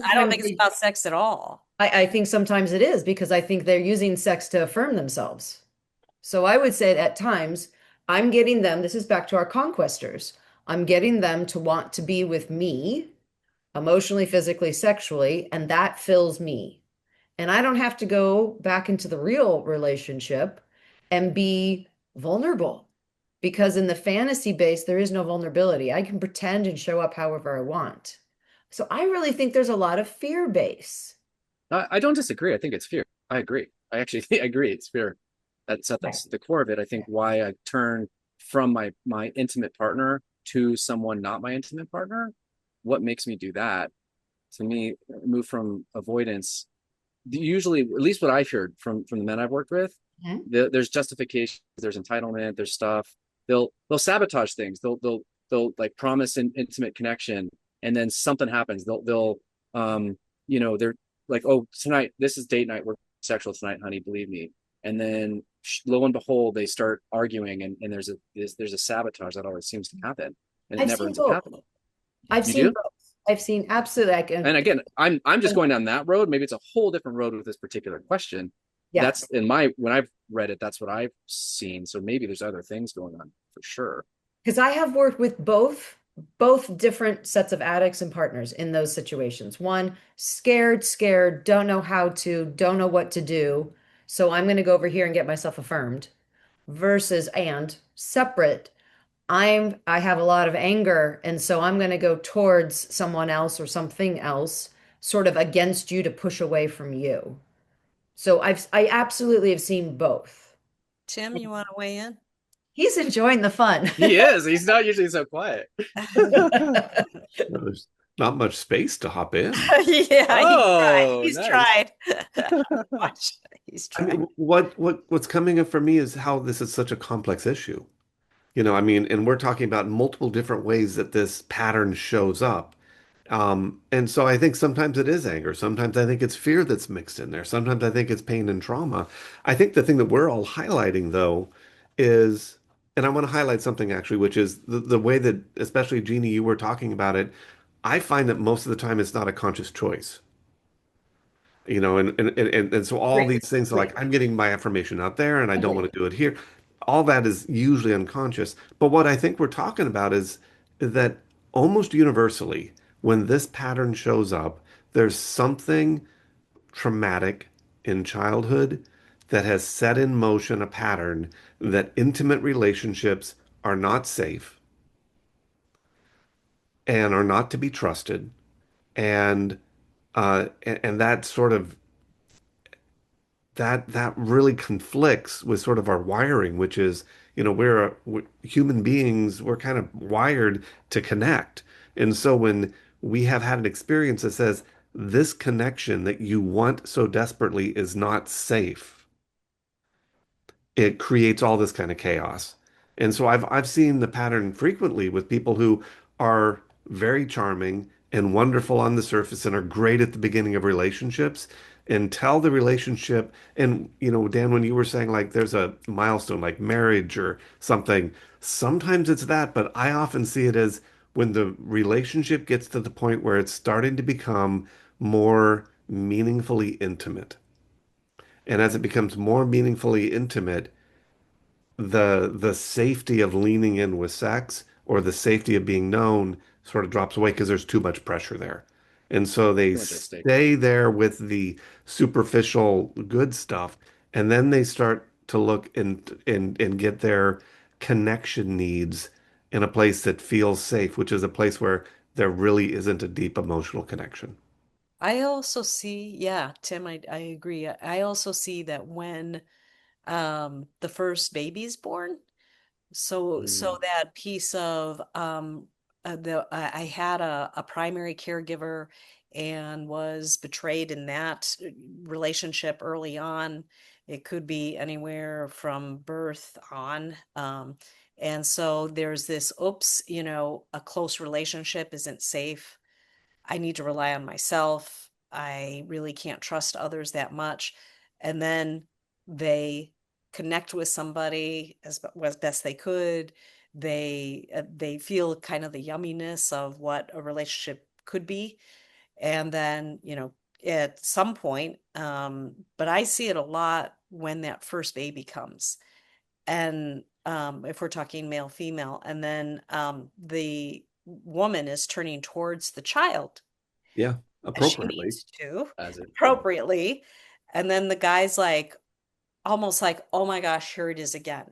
I don't sometimes think it's about sex at all. I think sometimes it is because I think they're using sex to affirm themselves. So I would say at times I'm getting them, this is back to our conquestors, I'm getting them to want to be with me emotionally, physically, sexually, and that fills me. And I don't have to go back into the real relationship and be vulnerable because in the fantasy base, there is no vulnerability. I can pretend and show up however I want. So I really think there's a lot of fear base. I don't disagree. I think it's fear. I agree. I actually I agree. It's fear. That's at Right. the core of it. I think why I turn from my intimate partner to someone not my intimate partner. What makes me do that? To me, move from avoidance. Usually, at least what I've heard from the men I've worked with, Mhm. there's justification, there's entitlement, there's stuff. They'll sabotage things. They'll like promise an intimate connection, and then something happens. They'll they're like, oh, tonight this is date night. We're sexual tonight, honey. Believe me. And then lo and behold, they start arguing, and there's a sabotage that always seems to happen, and it I've never seen ends up both. happening. I've You seen do? both. I've seen absolutely. I can, And again, I'm just going down that road. Maybe it's a whole different road with this particular question. yeah. That's in my when I've read it, that's what I've seen. So maybe there's other things going on for sure. Because I have worked with both different sets of addicts and partners in those situations. One, scared, don't know how to, don't know what to do. So I'm going to go over here and get myself affirmed versus and separate. I have a lot of anger and so I'm going to go towards someone else or something else sort of against you to push away from you. So I absolutely have seen both. Tim, you want to weigh in? He's enjoying the fun. He is. He's not usually so quiet. Well, there's not much space to hop in. Yeah, he's tried. Oh, He's nice. tried. Watch. He's I tried. mean, what's coming up for me is how this is such a complex issue. I mean, and we're talking about multiple different ways that this pattern shows up. And so I think sometimes it is anger. Sometimes I think it's fear that's mixed in there. Sometimes I think it's pain and trauma. I think the thing that we're all highlighting, though, is, and I want to highlight something actually, which is the way that, especially Jeannie, you were talking about it. I find that most of the time it's not a conscious choice. And so all Great. these things are Great. like, I'm getting my affirmation out there and I don't want to do it here. All that is usually unconscious. But what I think we're talking about is that almost universally, when this pattern shows up, there's something traumatic in childhood that has set in motion a pattern that intimate relationships are not safe and are not to be trusted. And that sort of that really conflicts with sort of our wiring, which is, we're human beings, we're kind of wired to connect. And so when we have had an experience that says this connection that you want so desperately is not safe, it creates all this kind of chaos. And so I've seen the pattern frequently with people who are very charming and wonderful on the surface and are great at the beginning of relationships until the relationship and Dan, when you were saying like there's a milestone like marriage or something, sometimes it's that, but I often see it as when the relationship gets to the point where it's starting to become more meaningfully intimate. And as it becomes more meaningfully intimate, the safety of leaning in with sex or the safety of being known sort of drops away because there's too much pressure there. And so they Too much at stake. stay there with the superficial good stuff, and then they start to look and get their connection needs in a place that feels safe, which is a place where there really isn't a deep emotional connection. I also see, yeah, Tim, I agree. I also see that when the first baby's born, so Mm. that piece of I had a primary caregiver and was betrayed in that relationship early on. It could be anywhere from birth on. And so there's this, oops, a close relationship isn't safe. I need to rely on myself. I really can't trust others that much. And then they connect with somebody as best they could. They feel kind of the yumminess of what a relationship could be. And then, at some point, but I see it a lot when that first baby comes. And if we're talking male, female, and then the woman is turning towards the child Yeah, as she appropriately. needs to, As it, appropriately. And then the guy's like, almost like, oh my gosh, here it is again.